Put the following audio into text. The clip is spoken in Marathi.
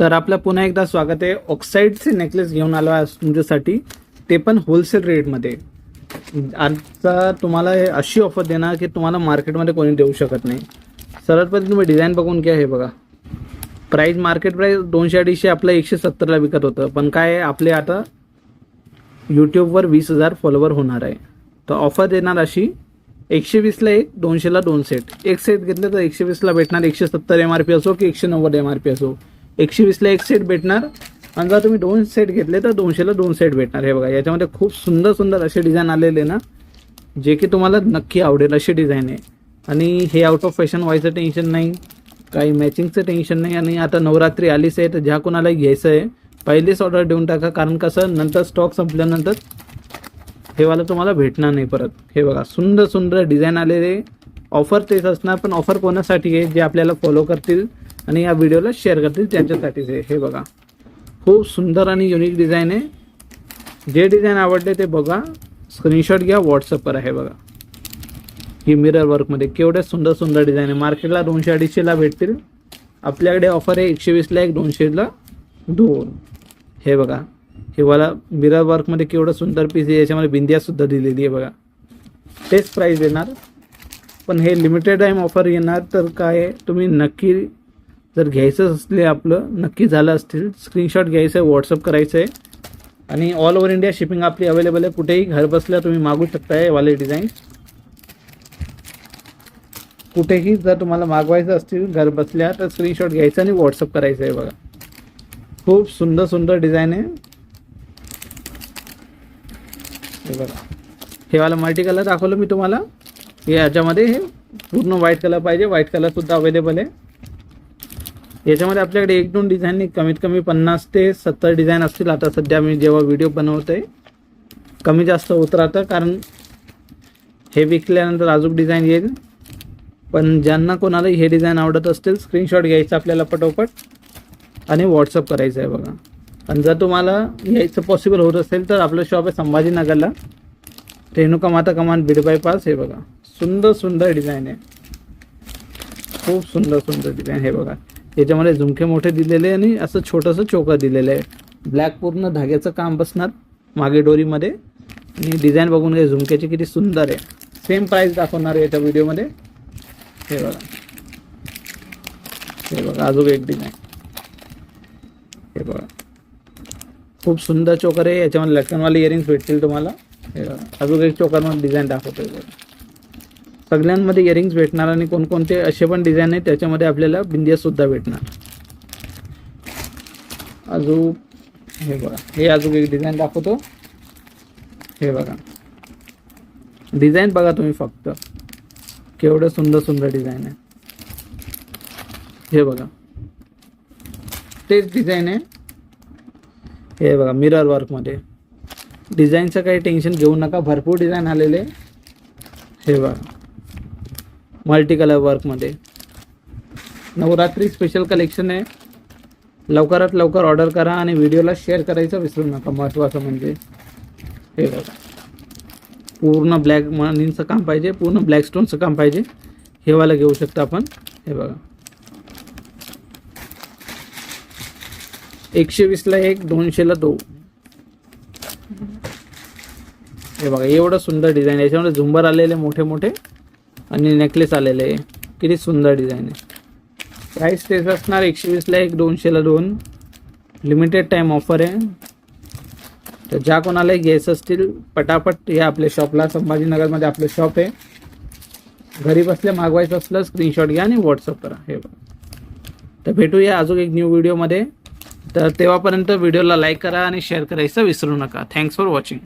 तर आपलं पुन्हा एकदा स्वागत आहे. ऑक्साईडचे नेकलेस घेऊन आलो आहे तुमच्यासाठी, ते पण होलसेल रेटमध्ये. आजचा तुम्हाला हे अशी ऑफर देणार की तुम्हाला मार्केटमध्ये कोणी देऊ शकत नाही. सर्वात तुम्ही डिझाईन बघून घ्या. हे बघा, प्राईस मार्केट प्राईस 200-250 आपलं 170ला विकत होतं. पण काय आहे, आपले आता यूट्यूबवर 20,000 फॉलोवर होणार आहे. तर ऑफर देणार अशी 120ला एक, 200ला 2 सेट. एक सेट घेतलं तर 120ला भेटणार. 170 MRP असो की 190 MRP असो, 120ला एक सेट भेटणार. आणि जर तुम्ही 2 सेट घेतले तर 200ला 2 सेट भेटणार. हे बघा, याच्यामध्ये खूप सुंदर सुंदर असे डिझाईन आलेले ना, जे की तुम्हाला नक्की आवडेल असे डिझाईन आहे. आणि हे आउट ऑफ फॅशन व्हायचं टेन्शन नाही, काही मॅचिंगचं टेन्शन नाही. आणि आता नवरात्री आलीच आहे, तर ज्या कोणाला घ्यायचं आहे पहिलेच ऑर्डर देऊन टाका. कारण कसं, नंतर स्टॉक संपल्यानंतर हे वाला तुम्हाला भेटणार नाही परत. हे बघा, सुंदर सुंदर डिझाईन आलेले. ऑफर तेच असणार, पण ऑफर कोणासाठी आहे, जे आपल्याला फॉलो करतील आणि या व्हिडिओला शेअर करतील त्यांच्यासाठीच आहे. हे बघा, खूप सुंदर आणि युनिक डिझाईन आहे. जे डिझाईन आवडले ते बघा, स्क्रीनशॉट घ्या, व्हॉट्सअप करा. हे बघा, ही मिरर वर्कमध्ये केवढे सुंदर सुंदर डिझाईन आहे. मार्केटला 200-250ला भेटतील, आपल्याकडे ऑफर आहे 120ला एक, 200ला 2. हे बघा, हे वाला मिरर वर्कमध्ये केवढं सुंदर पीस आहे. याच्यामध्ये बिंदियासुद्धा दिलेली आहे बघा. तेच प्राईस देणार, पण हे लिमिटेड टाईम ऑफर येणार. तर काय, तुम्ही नक्की जर घ्यायचं असले, आपलं नक्की झालं असतील, स्क्रीनशॉट घ्यायचं आहे, व्हॉट्सअप करायचं आहे. आणि ऑल ओव्हर इंडिया शिपिंग आपली अवेलेबल आहे. कुठेही घर बसल्या तुम्ही मागू शकता. हे वाले डिझाईन कुठेही जर तुम्हाला मागवायचं असतील घर बसल्या, तर स्क्रीनशॉट घ्यायचं आणि व्हॉट्सअप करायचं आहे. बघा, खूप सुंदर सुंदर डिझाईन आहे. हे बघा, हे वाला मल्टी कलर दाखवलं मी तुम्हाला. याच्यामध्ये हे पूर्ण व्हाईट कलर पाहिजे, व्हाईट कलरसुद्धा अवेलेबल आहे. याच्यामध्ये आपल्याकडे 1-2 डिझाईन, कमीत कमी 50 ते 70 डिझाईन असतील. आता सध्या मी जेव्हा व्हिडिओ बनवतो आहे, कमी जास्त होत राहतं, कारण हे विकल्यानंतर अजून डिझाईन येईल. पण ज्यांना कोणाला हे डिझाईन आवडत असतील, स्क्रीनशॉट घ्यायचं आपल्याला पटोपट आणि व्हॉट्सअप करायचं आहे. बघा, आणि जर तुम्हाला यायचं पॉसिबल होत असेल तर आपलं शॉप आहे संभाजीनगरला, रेणुका माता कमान, बीड बायपास. हे बघा, सुंदर सुंदर डिझाईन आहे, खूप सुंदर सुंदर डिझाईन. हे बघा, याच्यामध्ये झुमके मोठे दिलेले आणि असं छोटंसं चोकर दिलेलं आहे. ब्लॅक पूर्ण धाग्याचं काम बसणार मागे डोरीमध्ये. आणि डिझाईन बघून घ्या झुमक्याची किती सुंदर आहे. सेम प्राईस दाखवणार आहे याच्या व्हिडिओमध्ये. हे बघा, हे बघा, अजून एक डिझाईन. हे बघा, खूप सुंदर चोकर आहे. याच्यामध्ये लटकनवाले इयरिंग्स भेटतील तुम्हाला. हे बघा, अजून एक चोकरमध्ये डिझाईन दाखवतोय. सगळ्यांमध्ये इयरिंग्स भेटणार आणि कोणकोणते असे पण डिझाईन आहे, त्याच्यामध्ये आपल्याला बिंदियासुद्धा भेटणार. अजून हे बघा, हे अजून एक डिझाईन दाखवतो. हे बघा, डिझाईन बघा तुम्ही फक्त, केवढं सुंदर सुंदर डिझाईन आहे. हे बघा, तेच डिझाईन आहे. हे बघा, मिरर वर्कमध्ये. डिझाईनचं काही टेन्शन घेऊ नका, भरपूर डिझाईन आलेले. हे बघा, मल्टी कलर वर्कमध्ये नवरात्री स्पेशल कलेक्शन आहे. लवकरात लवकर ऑर्डर करा आणि व्हिडिओला शेअर करायचं विसरू नका. महत्त्वाचं म्हणजे हे बघा, पूर्ण ब्लॅक मनीचं काम पाहिजे, पूर्ण ब्लॅक स्टोनचं काम पाहिजे, हे वाला घेऊ शकता आपण. हे बघा, 120ला एक, 200ला 2. हे बघा, एवढं सुंदर डिझाईन. याच्यामध्ये झुंबर आलेले मोठे मोठे आणि नेकलेस आलेले आहे. किती सुंदर डिझाईन आहे. प्राईस तेच असणार, 120ला एक, 200ला 2. लिमिटेड टाईम ऑफर आहे. तर ज्या कोणालाही घ्यायचं असतील, पटापट या आपल्या शॉपला. संभाजीनगरमध्ये आपलं शॉप आहे. घरी बसल्या मागवायचं असलं, स्क्रीनशॉट घ्या आणि व्हॉट्सअप करा. हे बघा, तर भेटूया अजून एक न्यू व्हिडिओमध्ये. तर तेव्हापर्यंत व्हिडिओला लाईक करा आणि शेअर करायचं विसरू नका. Thanks for watching.